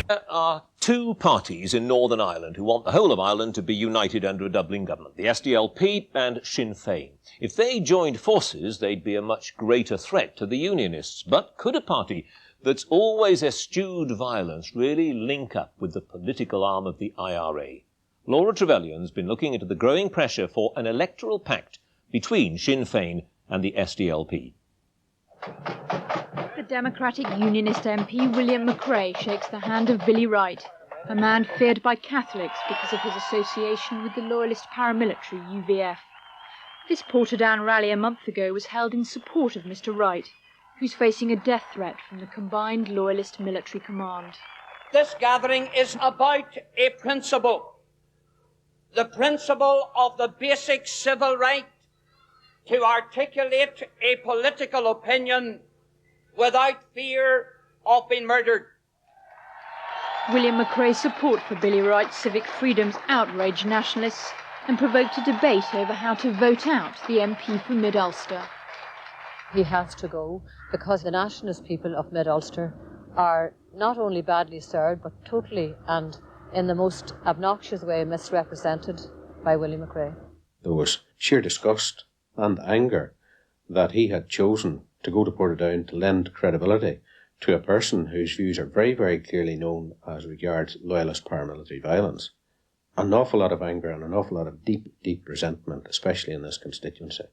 There are two parties in Northern Ireland who want the whole of Ireland to be united under a Dublin government, the SDLP and Sinn Féin. If they joined forces, they'd be a much greater threat to the Unionists. But could a party that's always eschewed violence really link up with the political arm of the IRA? Laura Trevelyan's been looking into the growing pressure for an electoral pact between Sinn Féin and the SDLP. The Democratic Unionist MP William McRae shakes the hand of Billy Wright, a man feared by Catholics because of his association with the loyalist paramilitary UVF. This Portadown rally a month ago was held in support of Mr Wright, who's facing a death threat from the combined loyalist military command. This gathering is about a principle. The principle of the basic civil right to articulate a political opinion without fear of being murdered. William McRae's support for Billy Wright's civic freedoms outraged nationalists and provoked a debate over how to vote out the MP for Mid-Ulster. He has to go because the nationalist people of Mid-Ulster are not only badly served but totally and in the most obnoxious way misrepresented by William McRae. There was sheer disgust and anger that he had chosen to go to Portadown to lend credibility to a person whose views are very, very clearly known as regards loyalist paramilitary violence. An awful lot of anger and an awful lot of deep, deep resentment, especially in this constituency.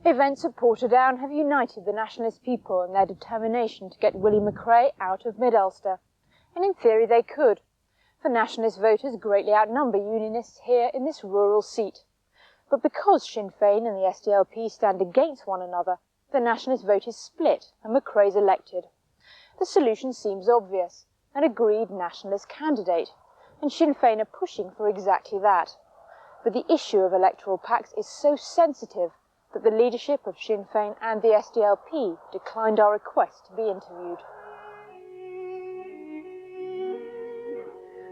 Events at Portadown have united the nationalist people in their determination to get William McRae out of Mid-Ulster. And in theory they could, for nationalist voters greatly outnumber unionists here in this rural seat. But because Sinn Féin and the SDLP stand against one another, the nationalist vote is split and McRae's elected. The solution seems obvious, an agreed nationalist candidate, and Sinn Féin are pushing for exactly that. But the issue of electoral pacts is so sensitive that the leadership of Sinn Féin and the SDLP declined our request to be interviewed.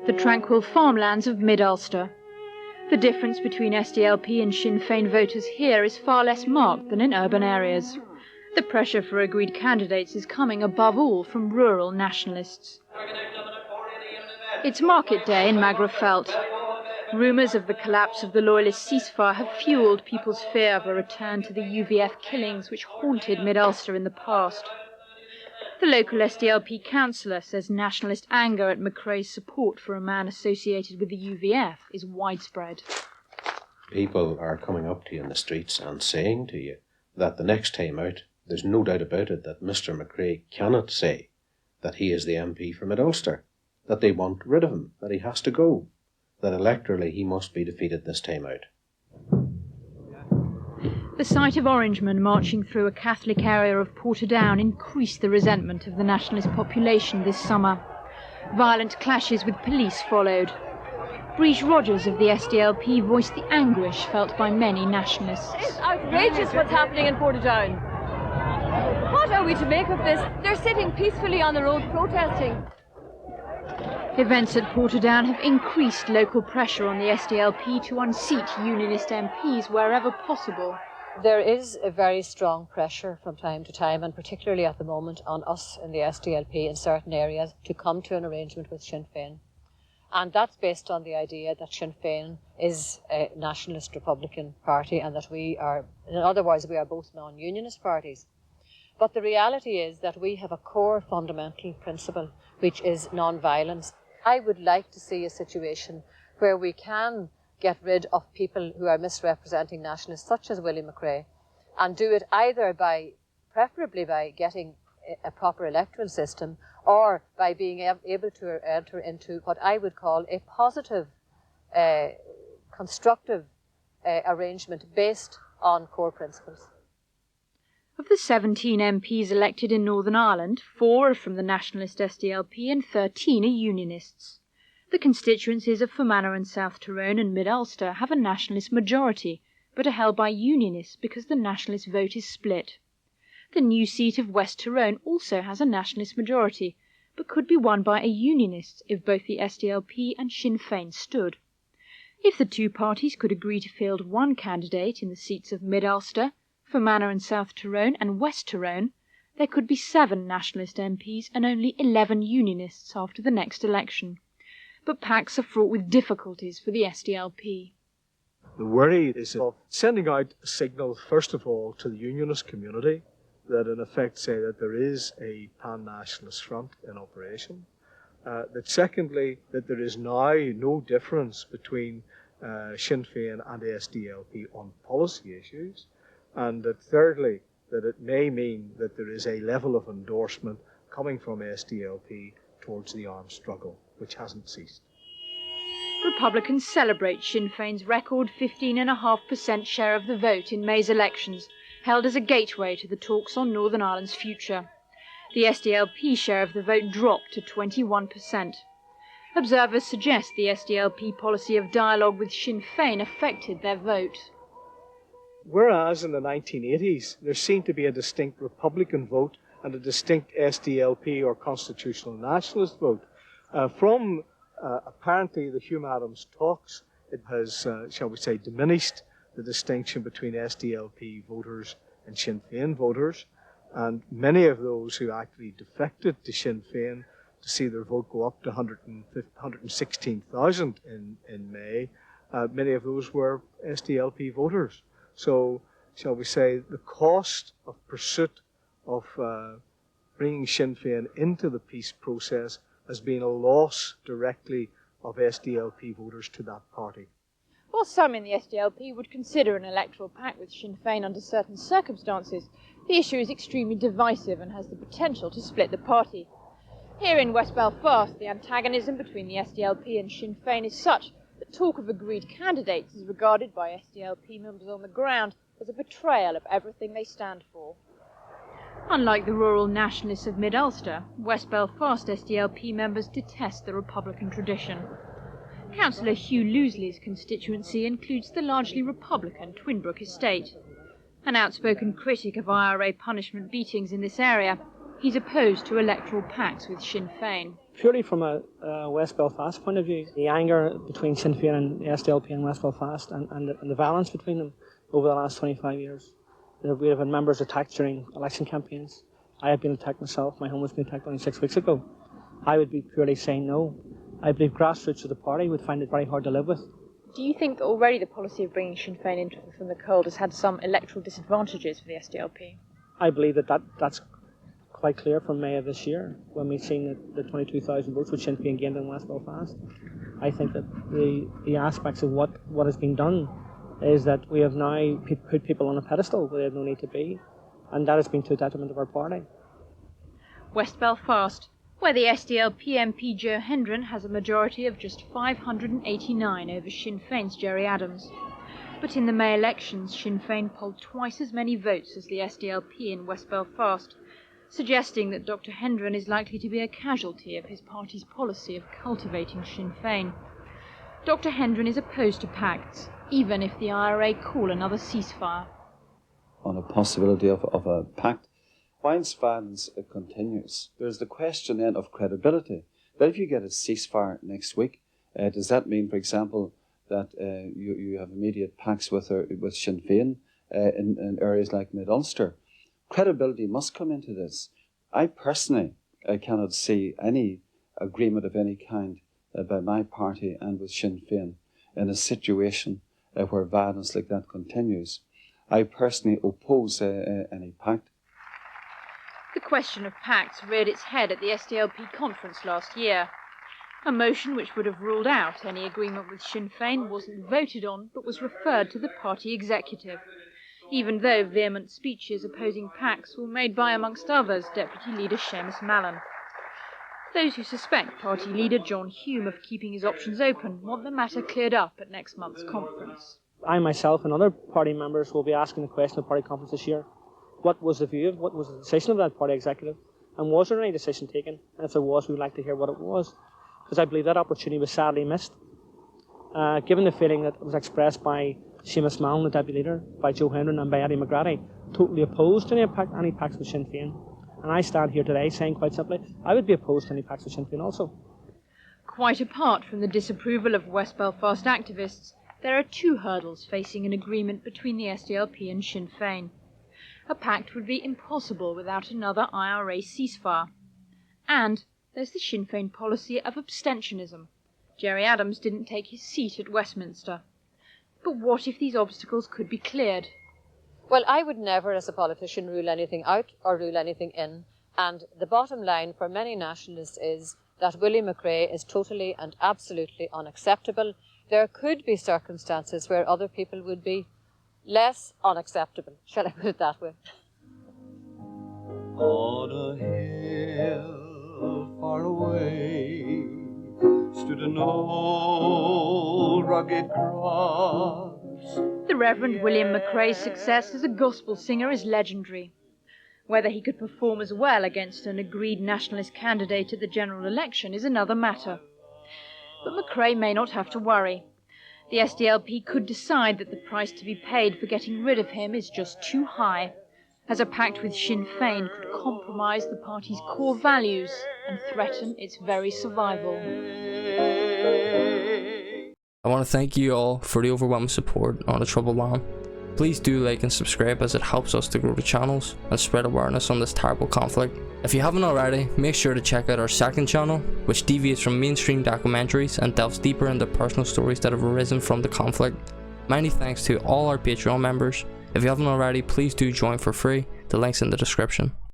The tranquil farmlands of Mid-Ulster. The difference between SDLP and Sinn Féin voters here is far less marked than in urban areas. The pressure for agreed candidates is coming above all from rural nationalists. It's market day in Magherafelt. Rumours of the collapse of the loyalist ceasefire have fuelled people's fear of a return to the UVF killings which haunted Mid-Ulster in the past. The local SDLP councillor says nationalist anger at McRae's support for a man associated with the UVF is widespread. People are coming up to you in the streets and saying to you that the next time out, there's no doubt about it that Mr McRae cannot say that he is the MP for Mid-Ulster, that they want rid of him, that he has to go, that electorally he must be defeated this time out. The sight of Orangemen marching through a Catholic area of Portadown increased the resentment of the nationalist population this summer. Violent clashes with police followed. Breege Rogers of the SDLP voiced the anguish felt by many nationalists. It's outrageous what's happening in Portadown. What are we to make of this? They're sitting peacefully on the road protesting. Events at Portadown have increased local pressure on the SDLP to unseat unionist MPs wherever possible. There is a very strong pressure from time to time, and particularly at the moment, on us in the SDLP in certain areas to come to an arrangement with Sinn Féin. And that's based on the idea that Sinn Féin is a nationalist Republican party and that we are, in other words, we are both non-unionist parties. But the reality is that we have a core fundamental principle, which is non-violence. I would like to see a situation where we can get rid of people who are misrepresenting nationalists, such as William McRae, and do it either preferably by getting a proper electoral system, or by being able to enter into what I would call a positive, constructive arrangement based on core principles. Of the 17 MPs elected in Northern Ireland, 4 are from the nationalist SDLP and 13 are unionists. The constituencies of Fermanagh and South Tyrone and Mid-Ulster have a nationalist majority, but are held by unionists because the nationalist vote is split. The new seat of West Tyrone also has a nationalist majority, but could be won by a unionist if both the SDLP and Sinn Féin stood. If the two parties could agree to field one candidate in the seats of Mid-Ulster, Fermanagh and South Tyrone and West Tyrone, there could be 7 Nationalist MPs and only 11 Unionists after the next election. But pacts are fraught with difficulties for the SDLP. The worry is of sending out a signal, first of all, to the Unionist community that in effect say that there is a pan-nationalist front in operation. That secondly, that there is now no difference between Sinn Féin and the SDLP on policy issues. And that thirdly, that it may mean that there is a level of endorsement coming from SDLP towards the armed struggle, which hasn't ceased. Republicans celebrate Sinn Féin's record 15.5% share of the vote in May's elections, held as a gateway to the talks on Northern Ireland's future. The SDLP share of the vote dropped to 21%. Observers suggest the SDLP policy of dialogue with Sinn Féin affected their vote. Whereas in the 1980s there seemed to be a distinct Republican vote and a distinct SDLP or constitutional nationalist vote, from apparently the Hume Adams talks, it has, shall we say, diminished the distinction between SDLP voters and Sinn Féin voters, and many of those who actually defected to Sinn Féin to see their vote go up to 116,000 in May, many of those were SDLP voters. So, shall we say, the cost of pursuit of bringing Sinn Féin into the peace process has been a loss directly of SDLP voters to that party. While some in the SDLP would consider an electoral pact with Sinn Féin under certain circumstances, the issue is extremely divisive and has the potential to split the party. Here in West Belfast, the antagonism between the SDLP and Sinn Féin is such that talk of agreed candidates is regarded by SDLP members on the ground as a betrayal of everything they stand for. Unlike the rural nationalists of Mid-Ulster, West Belfast SDLP members detest the Republican tradition. Councillor Hugh Loosley's constituency includes the largely Republican Twinbrook estate. An outspoken critic of IRA punishment beatings in this area, he's opposed to electoral pacts with Sinn Féin. Purely from a West Belfast point of view, the anger between Sinn Féin and the SDLP in West Belfast and the violence between them over the last 25 years. We have had members attacked during election campaigns. I have been attacked myself. My home was being attacked only 6 weeks ago. I would be purely saying no. I believe grassroots of the party would find it very hard to live with. Do you think that already the policy of bringing Sinn Féin into from the cold has had some electoral disadvantages for the SDLP? I believe that's quite clear from May of this year, when we've seen the 22,000 votes which Sinn Féin gained in West Belfast. I think that the aspects of what has been done is that we have now put people on a pedestal where they have no need to be, and that has been to the detriment of our party. West Belfast, where the SDLP MP Joe Hendren has a majority of just 589 over Sinn Féin's Gerry Adams. But in the May elections, Sinn Féin polled twice as many votes as the SDLP in West Belfast, suggesting that Dr Hendren is likely to be a casualty of his party's policy of cultivating Sinn Féin. Dr Hendren is opposed to pacts, even if the IRA call another ceasefire. On a possibility of a pact, whilst violence continues, there's the question then of credibility. That if you get a ceasefire next week, does that mean, for example, that you have immediate pacts with Sinn Féin in areas like Mid-Ulster? Credibility must come into this. I personally cannot see any agreement of any kind by my party and with Sinn Féin in a situation where violence like that continues. I personally oppose any pact. The question of pacts reared its head at the SDLP conference last year. A motion which would have ruled out any agreement with Sinn Féin wasn't voted on, but was referred to the party executive, even though vehement speeches opposing pacts were made by, amongst others, Deputy Leader Seamus Mallon. Those who suspect Party Leader John Hume of keeping his options open want the matter cleared up at next month's conference. I myself and other party members will be asking the question at the party conference this year. What was the view, what was the decision of that party executive? And was there any decision taken? And if there was, we would like to hear what it was. Because I believe that opportunity was sadly missed. Given the feeling that was expressed by Seamus Mallon, the Deputy Leader, by Joe Hendren and by Eddie McGrady, totally opposed to any pacts with Sinn Féin. And I stand here today saying quite simply, I would be opposed to any pacts with Sinn Féin also. Quite apart from the disapproval of West Belfast activists, there are two hurdles facing an agreement between the SDLP and Sinn Féin. A pact would be impossible without another IRA ceasefire. And there's the Sinn Féin policy of abstentionism. Gerry Adams didn't take his seat at Westminster. But what if these obstacles could be cleared? Well, I would never, as a politician, rule anything out or rule anything in. And the bottom line for many nationalists is that Willie McRae is totally and absolutely unacceptable. There could be circumstances where other people would be less unacceptable, shall I put it that way? On a hill far away stood an old rugged cross. The Reverend William McRae's success as a gospel singer is legendary. Whether he could perform as well against an agreed nationalist candidate at the general election is another matter. But McRae may not have to worry. The SDLP could decide that the price to be paid for getting rid of him is just too high, as a pact with Sinn Féin could compromise the party's core values and threaten its very survival. I want to thank you all for the overwhelming support on the Troubled Land. Please do like and subscribe, as it helps us to grow the channels and spread awareness on this terrible conflict. If you haven't already, make sure to check out our second channel, which deviates from mainstream documentaries and delves deeper into personal stories that have arisen from the conflict. Many thanks to all our Patreon members. If you haven't already, please do join for free. The link's in the description.